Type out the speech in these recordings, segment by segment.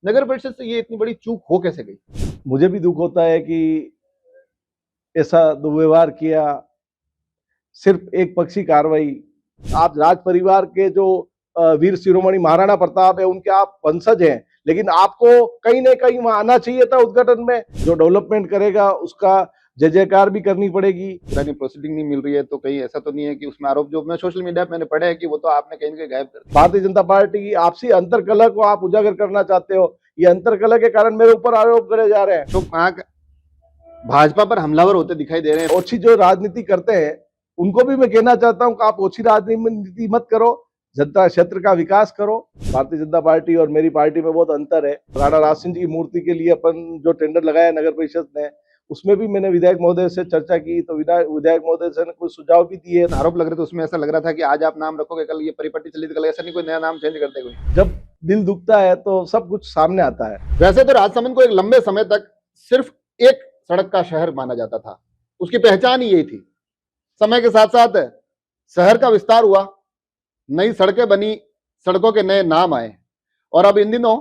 नगर परिषद से ये इतनी बड़ी चूक हो कैसे गई? मुझे भी दुख होता है कि ऐसा दुर्व्यवहार किया, सिर्फ एक पक्षी कार्रवाई। आप राज परिवार के जो वीर शिरोमणि महाराणा प्रताप है उनके आप वंशज हैं, लेकिन आपको कहीं ना कहीं वहां आना चाहिए था उद्घाटन में। जो डेवलपमेंट करेगा उसका जय जयकार भी करनी पड़ेगी। पुरानी प्रोसीडिंग नहीं मिल रही है तो कहीं ऐसा तो नहीं है कि उसमें आरोप जो मैं सोशल मीडिया पे मैंने पढ़े है कि वो तो आपने कहीं ना कहीं गायब कर दिया? भारतीय जनता पार्टी की आपसी अंतरकलह को आप उजागर करना चाहते हो। ये अंतरकलह के कारण मेरे ऊपर आरोप करे जा रहे हैं। तो वहां भाजपा पर हमलावर होते दिखाई दे रहे हैं। ओछी जो राजनीति करते हैं उनको भी मैं कहना चाहता हूं कि आप ओछी राजनीति मत करो, जनता क्षेत्र का विकास करो। भारतीय जनता पार्टी और मेरी पार्टी में बहुत अंतर है। राणा राज सिंह जी की मूर्ति के लिए अपन जो टेंडर लगाया नगर परिषद ने, उसमें भी मैंने विधायक महोदय से चर्चा की, तो विधायक महोदय से कुछ सुझाव भी दिए। आरोप लग रहे थे उसमें, ऐसा लग रहा था कि आज आप नाम रखोगे कल ये परिपट्टी चली, कल ऐसा नहीं कोई नया नाम चेंज करते कोई। जब दिल दुखता है तो सब कुछ सामने आता है। वैसे तो राजसमंद को एक लंबे समय तक सिर्फ एक सड़क का शहर माना जाता था, उसकी पहचान ही यही थी। समय के साथ साथ शहर का विस्तार हुआ, नई सड़कें बनी, सड़कों के नए नाम आए, और अब इन दिनों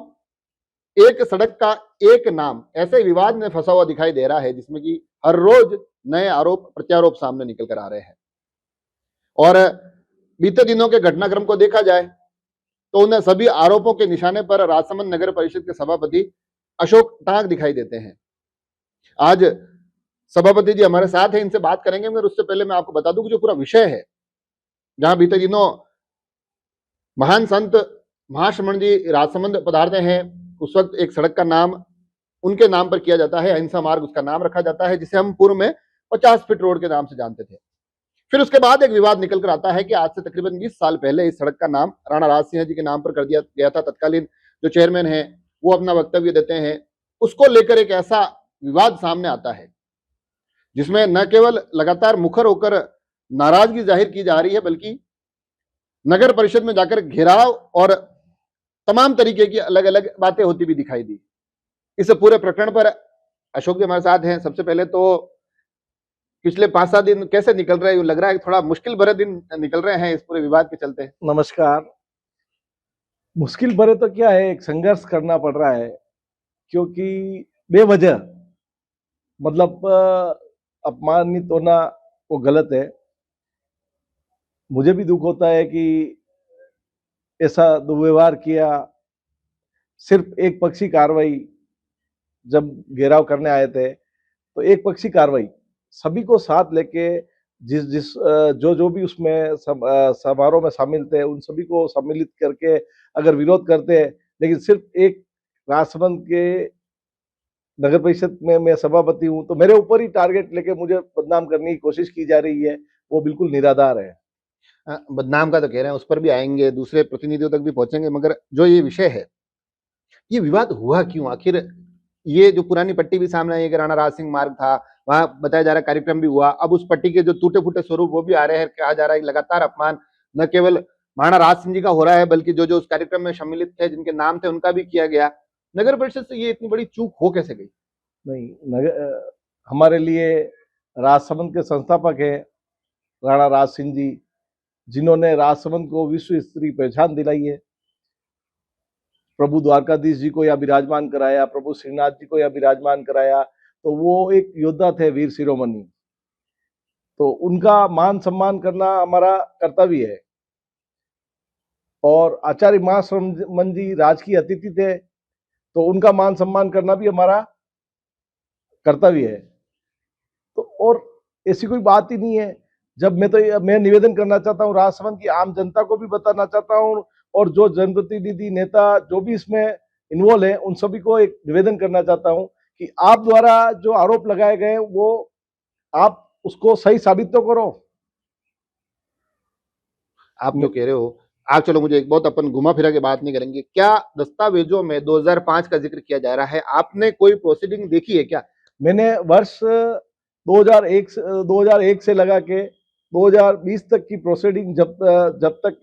एक सड़क का एक नाम ऐसे विवाद में फंसा हुआ दिखाई दे रहा है जिसमें कि हर रोज नए आरोप प्रत्यारोप सामने निकल कर आ रहे हैं। और बीते दिनों के घटनाक्रम को देखा जाए तो उन सभी आरोपों के निशाने पर राजसमंद नगर परिषद के सभापति अशोक टांक दिखाई देते हैं। आज सभापति जी हमारे साथ हैं, इनसे बात करेंगे, मगर उससे पहले मैं आपको बता दूं कि जो पूरा विषय है, जहां बीते दिनों महान संत महाश्रमण जी राजसमंद पधारते हैं, उस वक्त एक सड़क का नाम उनके नाम पर किया जाता है, अहिंसा मार्ग उसका नाम रखा जाता है, जिसे हम पूर्व में 50 फीट रोड के नाम से जानते थे। फिर उसके बाद एक विवाद निकल कर आता है कि आज से तकरीबन 20 साल पहले इस सड़क का नाम राणा राज सिंह जी के नाम पर कर दिया गया था। तत्कालीन जो चेयरमैन है वो अपना वक्तव्य देते हैं, उसको लेकर एक ऐसा विवाद सामने आता है जिसमें न केवल लगातार मुखर होकर नाराजगी जाहिर की जा रही है, बल्कि नगर परिषद में जाकर घेराव और तमाम तरीके की अलग अलग बातें होती भी दिखाई दी। इस पूरे प्रकरण पर अशोक जी हमारे साथ हैं। सबसे पहले तो पिछले 5-7 दिन कैसे निकल रहे हैं? लग रहा है थोड़ा मुश्किल भरे दिन निकल रहे हैं इस पूरे विवाद के चलते। नमस्कार। मुश्किल भरे तो क्या है, एक संघर्ष करना पड़ रहा है, क्योंकि बेवजह मतलब अपमानित होना वो गलत है। मुझे भी दुख होता है कि ऐसा दुर्व्यवहार किया, सिर्फ एक पक्षी कार्रवाई। जब घेराव करने आए थे तो एक पक्षी कार्रवाई, सभी को साथ लेके जिस जिस जो भी उसमें समारोह में शामिल थे उन सभी को सम्मिलित करके अगर विरोध करते हैं, लेकिन सिर्फ एक राजसमंद के नगर परिषद में मैं सभापति हूं तो मेरे ऊपर ही टारगेट लेके मुझे बदनाम करने की कोशिश की जा रही है, वो बिल्कुल निराधार है। बदनाम का तो कह रहे हैं, उस पर भी आएंगे, दूसरे प्रतिनिधियों तक भी पहुंचेंगे, मगर जो ये विषय है, ये विवाद हुआ क्यों आखिर? ये जो पुरानी पट्टी भी सामने आई कि राणा राज सिंह मार्ग था, वहां बताया जा रहा है कार्यक्रम भी हुआ, अब उस पट्टी के जो टूटे फूटे स्वरूप वो भी आ रहे हैं। कहा जा रहा है लगातार अपमान न केवल महाराणा राज सिंह जी का हो रहा है, बल्कि जो जो उस कार्यक्रम में सम्मिलित थे, जिनके नाम थे, उनका भी किया गया। नगर परिषद से ये इतनी बड़ी चूक हो कैसे गई? नहीं, हमारे लिए राजसमंद के संस्थापक है राणा राज सिंह जी, जिन्होंने राजसमंद को विश्व स्तरीय पहचान दिलाई है। प्रभु द्वारकाधीश जी को यहाँ विराजमान कराया, प्रभु श्रीनाथ जी को यहाँ विराजमान कराया, तो वो एक योद्धा थे, वीर शिरोमणि। तो उनका मान सम्मान करना हमारा कर्तव्य है। और आचार्य महाश्रमण जी राजकीय अतिथि थे, तो उनका मान सम्मान करना भी हमारा कर्तव्य है। तो और ऐसी कोई बात ही नहीं है। जब मैं निवेदन करना चाहता हूँ, राजसमंद की आम जनता को भी बताना चाहता हूँ, और जो जनप्रतिनिधि नेता जो भी इसमें इन्वॉल्व है उन सभी को एक निवेदन करना चाहता हूँ कि आप द्वारा जो आरोप लगाए गए वो आप उसको सही साबित तो करो। आप जो कह रहे हो, आप चलो मुझे एक बहुत अपन घुमा फिरा के बात नहीं करेंगे, क्या दस्तावेजों में 2005 का जिक्र किया जा रहा है? आपने कोई प्रोसीडिंग देखी है क्या? मैंने वर्ष 2001 से लगा के 2020 तक की प्रोसीडिंग, जब तक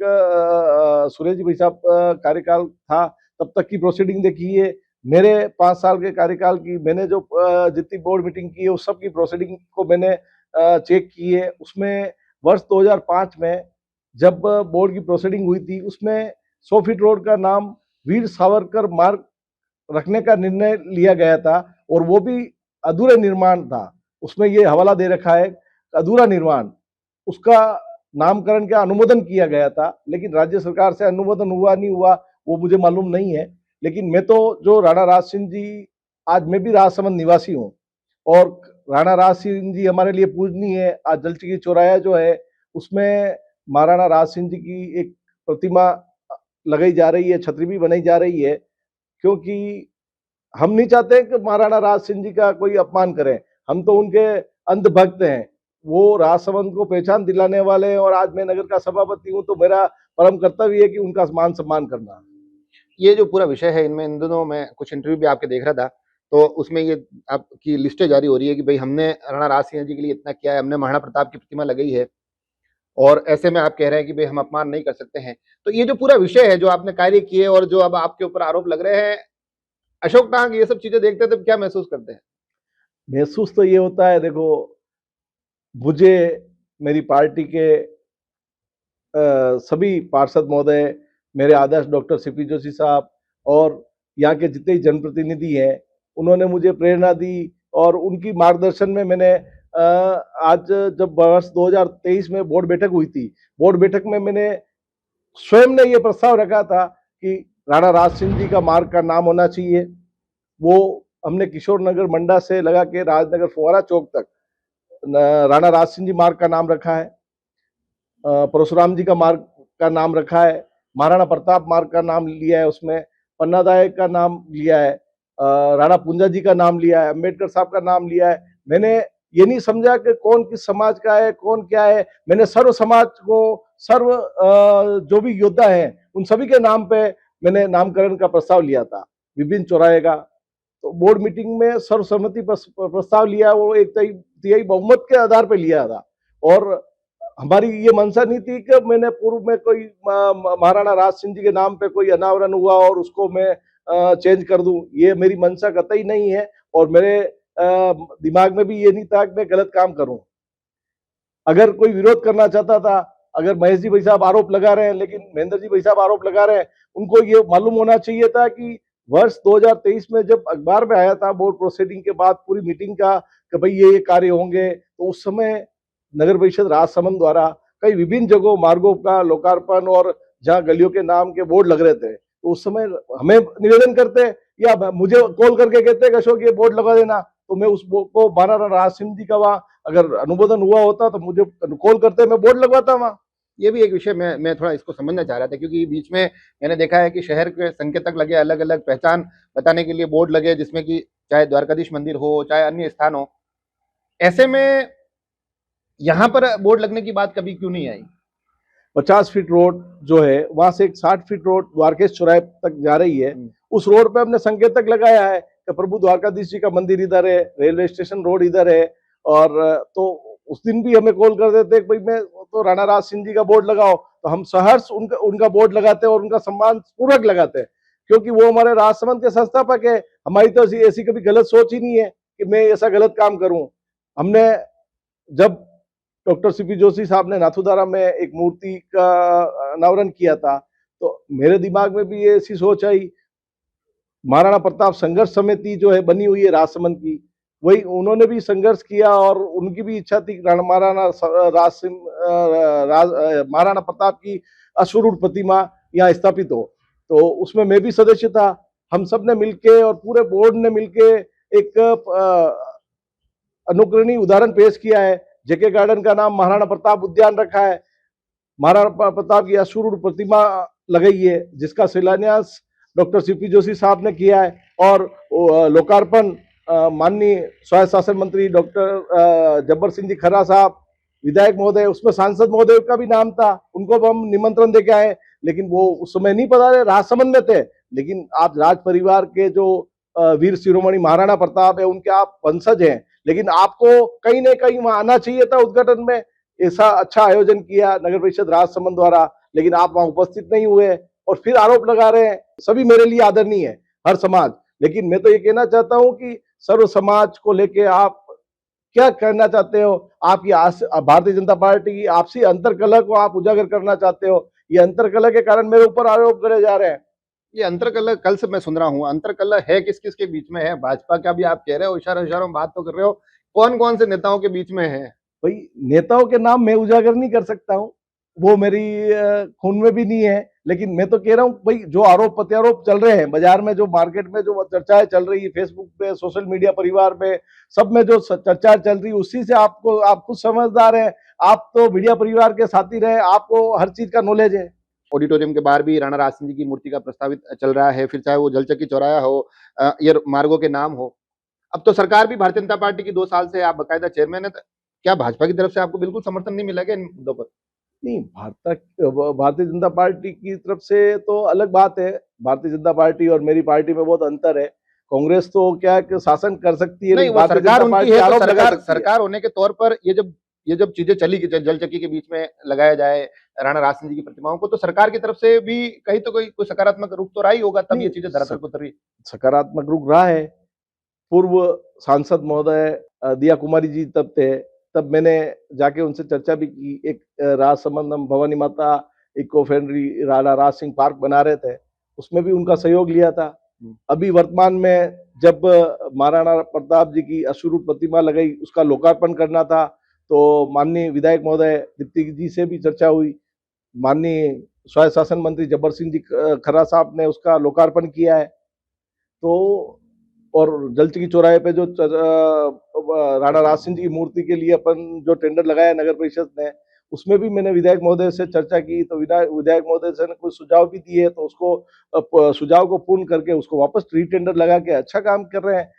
सुरेश भाई साहब कार्यकाल था तब तक की प्रोसीडिंग देखी है। मेरे 5 साल के कार्यकाल की मैंने जो जितनी बोर्ड मीटिंग की है उस सब की प्रोसीडिंग को मैंने चेक की है। उसमें वर्ष 2005 में जब बोर्ड की प्रोसीडिंग हुई थी, उसमें 100 फीट रोड का नाम वीर सावरकर मार्ग रखने का निर्णय लिया गया था और वो भी अधूरे निर्माण था। उसमें ये हवाला दे रखा है अधूरा निर्माण, उसका नामकरण का अनुमोदन किया गया था, लेकिन राज्य सरकार से अनुमोदन हुआ नहीं हुआ वो मुझे मालूम नहीं है। लेकिन मैं तो जो राणा राज सिंह जी, आज मैं भी राजसमंद निवासी हूँ और राणा राज सिंह जी हमारे लिए पूजनीय है। आज जलचिकी चौराया जो है उसमें महाराणा राज सिंह जी की एक प्रतिमा लगाई जा रही है, छतरी भी बनाई जा रही है, क्योंकि हम नहीं चाहते कि महाराणा राज सिंह जी का कोई अपमान करें। हम तो उनके अंध भक्त हैं, वो राजसमंद को पहचान दिलाने वाले हैं और आज मैं नगर का सभापति हूं तो मेरा परम कर्तव्य है कि उनका मान सम्मान करना। ये जो पूरा विषय है, इनमें इन दिनों मैं कुछ इंटरव्यू भी आपके देख रहा था, तो उसमें ये आपकी लिस्टें जारी हो रही है कि भाई हमने राणा राज सिंह जी के लिए इतना किया है, हमने महाराणा प्रताप की प्रतिमा लगाई है, और ऐसे में आप कह रहे हैं कि भाई हम अपमान नहीं कर सकते हैं। तो ये जो पूरा विषय है, जो आपने कार्य किए और जो अब आपके ऊपर आरोप लग रहे हैं, अशोक टांग ये सब चीजें देखते हैं तो क्या महसूस करते हैं? महसूस तो ये होता है, देखो मुझे मेरी पार्टी के सभी पार्षद महोदय, मेरे आदर्श डॉक्टर सीपी जोशी साहब और यहाँ के जितने जनप्रतिनिधि हैं, उन्होंने मुझे प्रेरणा दी और उनकी मार्गदर्शन में मैंने आज जब वर्ष 2023 में बोर्ड बैठक हुई थी, बोर्ड बैठक में मैंने स्वयं ने ये प्रस्ताव रखा था कि राणा राज सिंह जी का मार्ग का नाम होना चाहिए। वो हमने किशोर नगर मंडा से लगा के राजनगर फुवारा चौक तक राणा राज सिंह जी मार्ग का नाम रखा है, परशुराम जी का मार्ग का नाम रखा है, महाराणा प्रताप मार्ग का नाम लिया है, उसमें पन्नादायक का नाम लिया है, राणा पुंजा जी का नाम लिया है, अंबेडकर साहब का नाम लिया है। मैंने ये नहीं समझा कि कौन किस समाज का है, कौन क्या है। मैंने सर्व समाज को, सर्व जो भी योद्धा हैं उन सभी के नाम पे मैंने नामकरण का प्रस्ताव लिया था विभिन्न चौराहे का। तो बोर्ड मीटिंग में सर्वसम्मति प्रस्ताव लिया, वो एक तिहाई बहुमत के आधार पर लिया था। और हमारी ये मंशा नहीं थी कि मैंने पूर्व में कोई महाराणा राज सिंह जी के नाम पे कोई अनावरण हुआ और उसको मैं चेंज कर दूं, ये मेरी मंशा कतई नहीं है। और मेरे दिमाग में भी ये नहीं था कि मैं गलत काम करूं। अगर कोई विरोध करना चाहता था, अगर महेश जी भाई साहब आरोप लगा रहे हैं, लेकिन महेंद्र जी भाई साहब आरोप लगा रहे हैं, उनको ये मालूम होना चाहिए था कि वर्ष 2023 में जब अखबार में आया था बोर्ड प्रोसीडिंग के बाद पूरी मीटिंग का कि भाई ये कार्य होंगे, तो उस समय नगर परिषद राजसमंद द्वारा कई विभिन्न जगहों मार्गों का लोकार्पण और जहाँ गलियों के नाम के बोर्ड लग रहे थे, तो उस समय हमें निवेदन करते या मुझे कॉल करके कहते कि अशोक ये बोर्ड लगा देना, तो मैं उस बोर्ड को महाराणा राज सिंह जी का वहाँ अगर अनुमोदन हुआ होता तो मुझे कॉल करते, मैं बोर्ड लगवाता वहाँ। ये भी एक विषय मैं थोड़ा इसको समझना चाह रहा था, क्योंकि बीच में मैंने देखा है कि शहर के संकेतक लगे, अलग अलग पहचान बताने के लिए बोर्ड लगे, जिसमें कि चाहे द्वारकाधीश मंदिर हो, चाहे अन्य स्थान हो। ऐसे में यहाँ पर बोर्ड लगने की बात कभी क्यों नहीं आई? 50 फीट रोड जो है वहां से एक 60 फीट रोड द्वारकेश चौराहे तक जा रही है, उस रोड पे हमने संकेतक लगाया है कि प्रभु द्वारकाधीश जी का मंदिर इधर है, रेलवे स्टेशन रोड इधर है। और तो उस दिन भी हमें कॉल कर देते भाई मैं तो राणा राज सिंह जी का बोर्ड लगाओ, तो हम सहर्ष उनका बोर्ड लगाते हैं और उनका सम्मान पूर्वक लगाते हैं, क्योंकि वो हमारे राजसमंद के संस्थापक है। हमारी तो ऐसी कभी गलत सोच ही नहीं है कि मैं ऐसा गलत काम करूं। हमने जब डॉक्टर सीपी जोशी साहब ने नाथुदारा में एक मूर्ति का अनावरण किया था, तो मेरे दिमाग में भी ये ऐसी सोच आई, महाराणा प्रताप संघर्ष समिति जो है बनी हुई है राजसमंद की, वही उन्होंने भी संघर्ष किया और उनकी भी इच्छा थी महाराणा प्रताप की अश्वरूढ़ प्रतिमा यहाँ स्थापित हो, तो उसमें मैं भी सदस्य था। हम सब ने मिलके और पूरे बोर्ड ने मिलके एक अनुकरणीय उदाहरण पेश किया है। जेके गार्डन का नाम महाराणा प्रताप उद्यान रखा है, महाराणा प्रताप की अश्वरूढ़ प्रतिमा लगाई है, जिसका शिलान्यास डॉक्टर सीपी जोशी साहब ने किया है और लोकार्पण माननीय स्वायत्त शासन मंत्री डॉक्टर जब्बर सिंह जी खर्रा साहब, विधायक महोदय, उसमें सांसद महोदय का भी नाम था, उनको भी हम निमंत्रण देके आए, लेकिन वो उस समय नहीं पता रहे, राजसमंद में थे। लेकिन आप राज परिवार के जो वीर शिरोमणि महाराणा प्रताप है उनके आप वंशज हैं, लेकिन आपको कहीं ना कहीं वहां आना चाहिए था उद्घाटन में। ऐसा अच्छा आयोजन किया नगर परिषद राजसमंद द्वारा, लेकिन आप वहां उपस्थित नहीं हुए और फिर आरोप लगा रहे हैं। सभी मेरे लिए आदरणीय है, हर समाज, लेकिन मैं तो ये कहना चाहता हूं कि सर्व समाज को लेके आप क्या कहना चाहते हो? आप ये भारतीय जनता पार्टी की आपसी अंतरकलह को आप उजागर करना चाहते हो। ये अंतरकलह के कारण मेरे ऊपर आरोप करे जा रहे हैं। ये अंतरकलह कल से मैं सुन रहा हूँ, अंतरकलह है किस किस के बीच में है? भाजपा का भी आप कह रहे हो, इशारों इशारों में बात तो कर रहे हो, कौन कौन से नेताओं के बीच में है? भाई नेताओं के नाम मैं उजागर नहीं कर सकता हूँ, वो मेरी खून में भी नहीं है। लेकिन मैं तो कह रहा हूँ भाई, जो आरोप प्रत्यारोप चल रहे हैं बाजार में, जो मार्केट में जो चर्चाएं चल रही है, फेसबुक पे, सोशल मीडिया, परिवार में, सब में जो चर्चा चल रही है, उसी से आपको, आप खुद समझदार हैं, आप तो मीडिया परिवार के साथी रहे, आपको हर चीज का नॉलेज है। ऑडिटोरियम के बाहर भी राणा राज सिंह जी की मूर्ति का प्रस्तावित चल रहा है, फिर चाहे वो जलचक्की चौराया हो, ये मार्गों के नाम हो। अब तो सरकार भी भारतीय जनता पार्टी की 2 साल से आप बाकायदा चेयरमैन है, तो क्या भाजपा की तरफ से आपको बिल्कुल समर्थन नहीं मिला क्या इन मुद्दों पर? नहीं, भारतीय जनता पार्टी की तरफ से तो अलग बात है। भारतीय जनता पार्टी और मेरी पार्टी में बहुत अंतर है। कांग्रेस तो क्या है कि शासन कर सकती है, नहीं, लेकिन वो भारतीय सरकार जनता उनकी पार्टी है, तो आरोप लगा सरकार सकती है। सरकार होने के तौर पर ये जब चीजें चली कि जलचक्की के बीच में लगाया जाए राणा राज सिंह जी की प्रतिमाओं को, तो सरकार की तरफ से भी कहीं तो कोई सकारात्मक रुख तो रहा ही होगा, तब नहीं, ये चीजें धरातल पर उतरी। सकारात्मक रुख रहा है। पूर्व सांसद महोदय दिया कुमारी जी तब थे, तब मैंने जाके उनसे चर्चा भी की। एक राजसमंद हम भवानी माता eco friendly Rana Raj Singh park बना रहे थे, उसमें भी उनका सहयोग लिया था। अभी वर्तमान में जब महाराणा प्रताप जी की अश्वरूप प्रतिमा लगाई, उसका लोकार्पण करना था, तो माननीय विधायक महोदय दीप्ति जी से भी चर्चा हुई। माननीय स्वायत्त शासन मंत्री जब्बर सिंह जी खरा साहब ने उसका लोकार्पण किया है। तो और जलचकी चौराहे पे जो राणा राज सिंह जी की मूर्ति के लिए अपन जो टेंडर लगाया नगर परिषद ने, उसमें भी मैंने विधायक महोदय से चर्चा की, तो विधायक महोदय से ने कुछ सुझाव भी दिए, तो उसको सुझाव को पूर्ण करके उसको वापस री टेंडर लगा के अच्छा काम कर रहे हैं।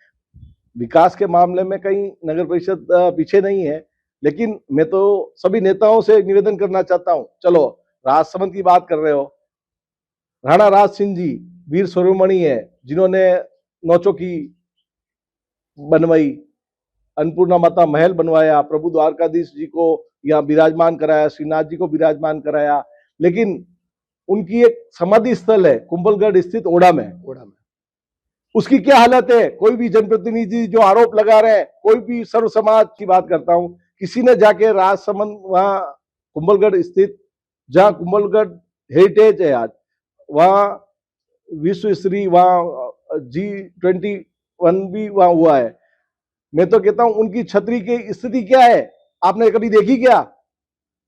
विकास के मामले में कहीं नगर परिषद पीछे नहीं है। लेकिन मैं तो सभी नेताओं से निवेदन करना चाहता हूँ, चलो राजसमंद की बात कर रहे हो, राणा राज सिंह जी वीर शिरोमणि है, जिन्होंने नौचौकी बनवाई, अन्नपूर्णा माता महल बनवाया, प्रभु द्वारकाधीश जी को यहाँ विराजमान कराया, श्रीनाथ जी को विराजमान कराया। लेकिन उनकी एक समाधि स्थल है कुंभलगढ़ स्थित ओढ़ा में, उसकी क्या हालत है? कोई भी जनप्रतिनिधि जो आरोप लगा रहे हैं, कोई भी सर्व समाज की बात करता हूं, किसी ने जाके राजसमंद वहां कुंभलगढ़ स्थित, जहां कुंभलगढ़ हेरिटेज है आज, वहां विश्व स्त्री, वहां G21 भी वहां हुआ है। मैं तो कहता हूं उनकी छतरी की स्थिति क्या है, आपने कभी देखी क्या?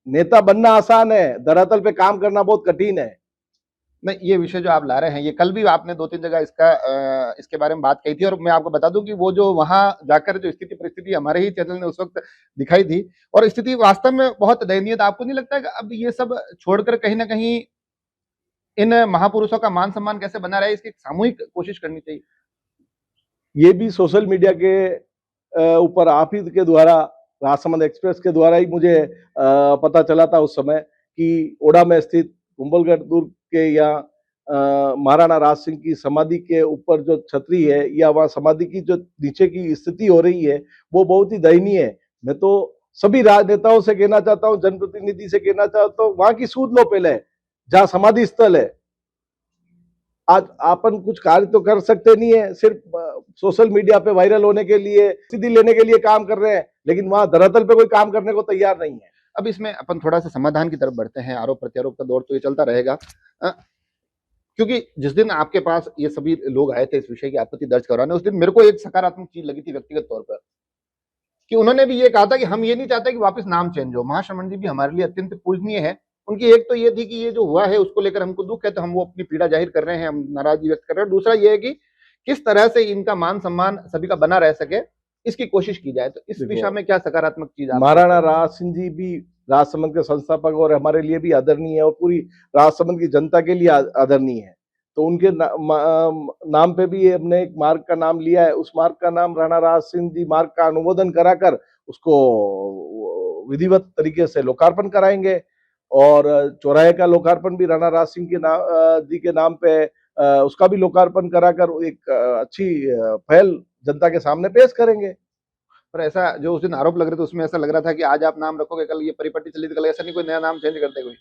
नेता बनना आसान है, धरातल पे काम करना बहुत कठिन है। नहीं, ये विषय जो आप ला रहे हैं, ये कल भी आपने 2-3 जगह इसके बारे में बात कही थी, और मैं आपको बता दूं कि वो जो वहां जाकर जो स्थिति परिस्थिति हमारे ही चैनल ने उस वक्त दिखाई थी, और स्थिति वास्तव में बहुत दयनीय था। आपको नहीं लगता है कि अब ये सब छोड़कर कहीं ना कहीं इन महापुरुषों का मान सम्मान कैसे बना रहे, इसकी सामूहिक कोशिश करनी चाहिए? ये भी सोशल मीडिया के ऊपर आप ही के द्वारा, राजसमंद एक्सप्रेस के द्वारा ही मुझे पता चला था उस समय कि ओढ़ा में स्थित कुंभलगढ़ दुर्ग के यहाँ महाराणा राज सिंह की समाधि के ऊपर जो छतरी है, या वहाँ समाधि की जो नीचे की स्थिति हो रही है, वो बहुत ही दयनीय है। मैं तो सभी राजनेताओं से कहना चाहता हूँ, जनप्रतिनिधि से कहना चाहता हूँ, वहां की सूद लो पहले, जहाँ समाधि स्थल है। आज आपन कुछ कार्य तो कर सकते नहीं है, सिर्फ सोशल मीडिया पे वायरल होने के लिए, सिद्धि लेने के लिए काम कर रहे हैं, लेकिन वहां धरातल पे कोई काम करने को तैयार नहीं है। अब इसमें अपन थोड़ा सा समाधान की तरफ बढ़ते हैं। आरोप प्रत्यारोप का दौर तो ये चलता रहेगा, क्योंकि जिस दिन आपके पास ये सभी लोग आए थे इस विषय की आपत्ति दर्ज करवाने, उस दिन मेरे को एक सकारात्मक चीज लगी थी व्यक्तिगत तौर पर, कि उन्होंने भी ये कहा था कि हम ये नहीं चाहते कि वापस नाम चेंज हो। महाश्रमण जी भी हमारे लिए अत्यंत पूजनीय है। उनकी एक तो ये थी कि ये जो हुआ है उसको लेकर हमको दुख है, तो हम वो अपनी पीड़ा जाहिर कर रहे हैं, हम नाराजगी व्यक्त कर रहे हैं। दूसरा ये है कि किस तरह से इनका मान सम्मान सभी का बना रह सके, इसकी कोशिश की जाए। तो इस दिशा में क्या सकारात्मक चीज आप? महाराणा राज सिंह जी भी राजसमंद के संस्थापक और हमारे लिए भी आदरणीय है, और पूरी राजसमंद की जनता के लिए आदरणीय है। तो उनके नाम पे भी हमने एक मार्ग का नाम लिया है। उस मार्ग का नाम राणा राज सिंह जी मार्ग का अनुमोदन कराकर उसको विधिवत तरीके से लोकार्पण कराएंगे, और चौराहे का लोकार्पण भी राणा राज सिंह के जी के नाम पे, उसका भी लोकार्पण कराकर एक अच्छी पहल जनता के सामने पेश करेंगे। पर ऐसा जो उस दिन आरोप लग रहे थे, उसमें ऐसा लग रहा था कि आज आप नाम रखोगे, कल ये परिपाटी चली थी, कल ऐसा नहीं कोई नया नाम चेंज करते कोई?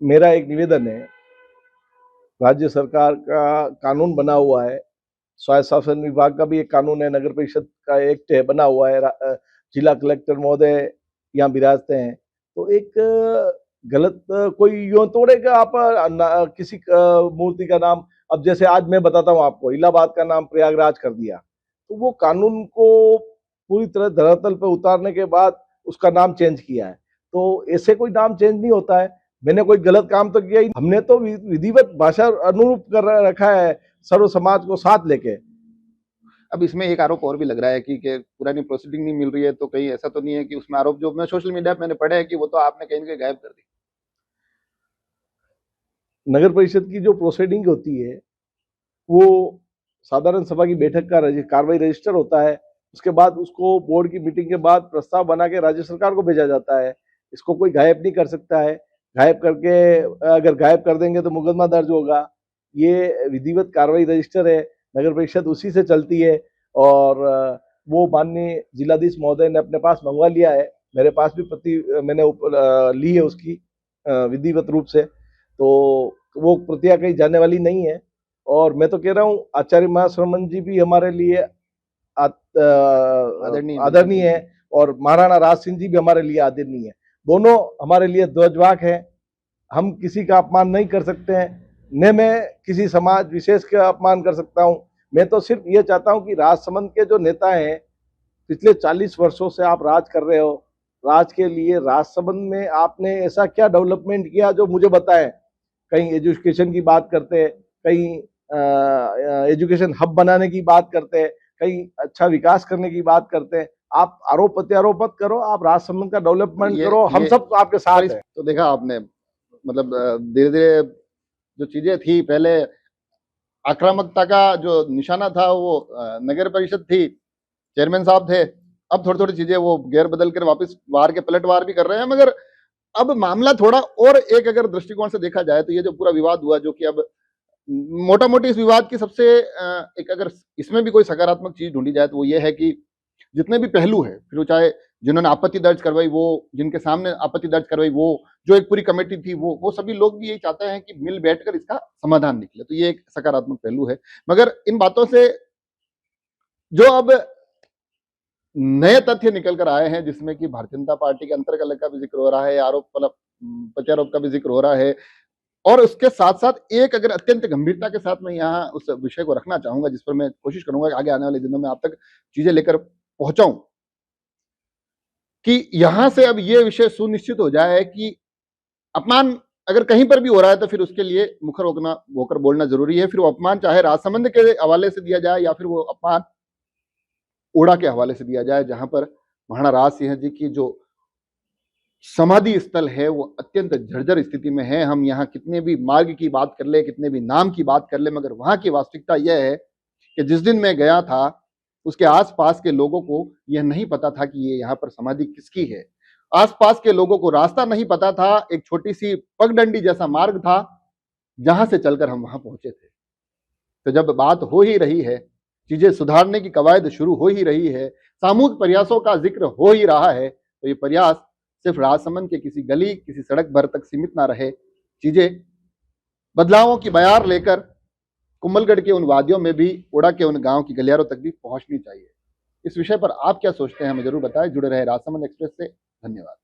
मेरा एक निवेदन है, राज्य सरकार का कानून बना हुआ है, स्वायत्त शासन विभाग का भी एक कानून है, नगर परिषद का एक्ट है बना हुआ है, जिला कलेक्टर महोदय यहाँ विराजते हैं। तो एक गलत कोई यूं तोड़ेगा आप किसी मूर्ति का नाम, अब जैसे आज मैं बताता हूँ आपको, इलाहाबाद का नाम प्रयागराज कर दिया, तो वो कानून को पूरी तरह धरातल पर उतारने के बाद उसका नाम चेंज किया है। तो ऐसे कोई नाम चेंज नहीं होता है। मैंने कोई गलत काम तो किया ही, हमने तो विधिवत भाषा अनुरूप कर रखा है, सर्व समाज को साथ लेके। अब इसमें एक आरोप और भी लग रहा है कि पुरानी प्रोसीडिंग नहीं मिल रही है, तो कहीं ऐसा तो नहीं है कि उसमें आरोप जो मैं सोशल मीडिया पे मैंने पढ़े हैं कि वो तो आपने कहीं ना कहीं गायब कर दी। नगर परिषद की जो प्रोसीडिंग होती है वो साधारण सभा की बैठक का कार्रवाई रजिस्टर होता है। उसके बाद उसको बोर्ड की मीटिंग के बाद प्रस्ताव बना के राज्य सरकार को भेजा जाता है। इसको कोई गायब नहीं कर सकता है। गायब करके, अगर गायब कर देंगे तो मुकदमा दर्ज होगा। ये विधिवत कार्रवाई रजिस्टर है, नगर परिषद उसी से चलती है। और वो माननीय जिलाधीश महोदय ने अपने पास मंगवा लिया है। मेरे पास भी प्रति मैंने ली है उसकी विधिवत रूप से। तो वो प्रतियां कहीं जाने वाली नहीं है। और मैं तो कह रहा हूँ आचार्य महाश्रमण जी भी हमारे लिए आदरणीय है, और महाराणा राज सिंह जी भी हमारे लिए आदरणीय है। दोनों हमारे लिए ध्वजवाहक है। हम किसी का अपमान नहीं कर सकते हैं, न मैं किसी समाज विशेष का अपमान कर सकता हूँ। मैं तो सिर्फ ये चाहता हूँ कि राजसमंद के जो नेता हैं, पिछले 40 वर्षों से आप राज कर रहे हो, राज के लिए राजसमंद में आपने ऐसा क्या डेवलपमेंट किया जो मुझे बताएं। कहीं एजुकेशन की बात करते हैं, कहीं एजुकेशन हब बनाने की बात करते हैं, कहीं अच्छा विकास करने की बात करते हैं। आप आरोप प्रत्यारोप मत करो, आप राजसमंद का डेवलपमेंट करो, हम सब आपके साथ हैं। तो देखा आपने, मतलब धीरे धीरे जो चीजें थी, पहले आक्रामकता का जो निशाना था वो नगर परिषद थी, चेयरमैन साहब थे। अब थोड़ी थोड़ी चीजें वो गेर बदल कर वापस वार के पलटवार भी कर रहे हैं। मगर अब मामला थोड़ा और एक अगर दृष्टिकोण से देखा जाए तो ये जो पूरा विवाद हुआ, जो कि अब मोटा मोटी इस विवाद की सबसे एक अगर इसमें भी कोई सकारात्मक चीज ढूंढी जाए तो वो ये है कि जितने भी पहलू है, फिर वो चाहे जिन्होंने आपत्ति दर्ज करवाई वो, जिनके सामने आपत्ति दर्ज करवाई वो, जो एक पूरी कमेटी थी वो सभी लोग भी यही चाहते हैं कि मिल बैठकर इसका समाधान निकले। तो ये एक सकारात्मक पहलू है। मगर इन बातों से जो अब नए तथ्य निकल कर आए हैं, जिसमें कि भारतीय जनता पार्टी के अंतर्कलह का भी जिक्र हो रहा है, आरोप प्रत्यारोप का भी जिक्र हो रहा है, और उसके साथ साथ एक अगर अत्यंत गंभीरता के साथ मैं यहाँ उस विषय को रखना चाहूंगा, जिस पर मैं कोशिश करूंगा कि आगे आने वाले दिनों में आप तक चीजें लेकर पहुंचाऊं, कि यहां से अब ये विषय सुनिश्चित हो जाए कि अपमान अगर कहीं पर भी हो रहा है तो फिर उसके लिए मुखर होकर बोलना जरूरी है। फिर वो अपमान चाहे राजसमंद के हवाले से दिया जाए या फिर वो अपमान ओड़ा के हवाले से दिया जाए, जहां पर महाराणा राज सिंह जी की जो समाधि स्थल है वो अत्यंत जर्जर स्थिति में है। हम यहाँ कितने भी मार्ग की बात कर ले, कितने भी नाम की बात कर ले, मगर वहां की वास्तविकता यह है कि जिस दिन मैं गया था उसके आसपास के लोगों को यह नहीं पता था कि ये यहाँ पर समाधि किसकी है। आसपास के लोगों को रास्ता नहीं पता था। एक छोटी सी पगडंडी जैसा मार्ग था जहां से चलकर हम वहां पहुंचे थे। तो जब बात हो ही रही है, चीजें सुधारने की कवायद शुरू हो ही रही है, सामूहिक प्रयासों का जिक्र हो ही रहा है, तो ये प्रयास सिर्फ राजसमंद के किसी गली, किसी सड़क भर तक सीमित ना रहे। चीजें बदलावों की बयार लेकर कुंभलगढ़ के उन वादियों में भी, ओड़ा के उन गांव की गलियारों तक भी पहुंचनी चाहिए। इस विषय पर आप क्या सोचते हैं, हमें जरूर बताएं। जुड़े रहे राजसमंद एक्सप्रेस से। धन्यवाद।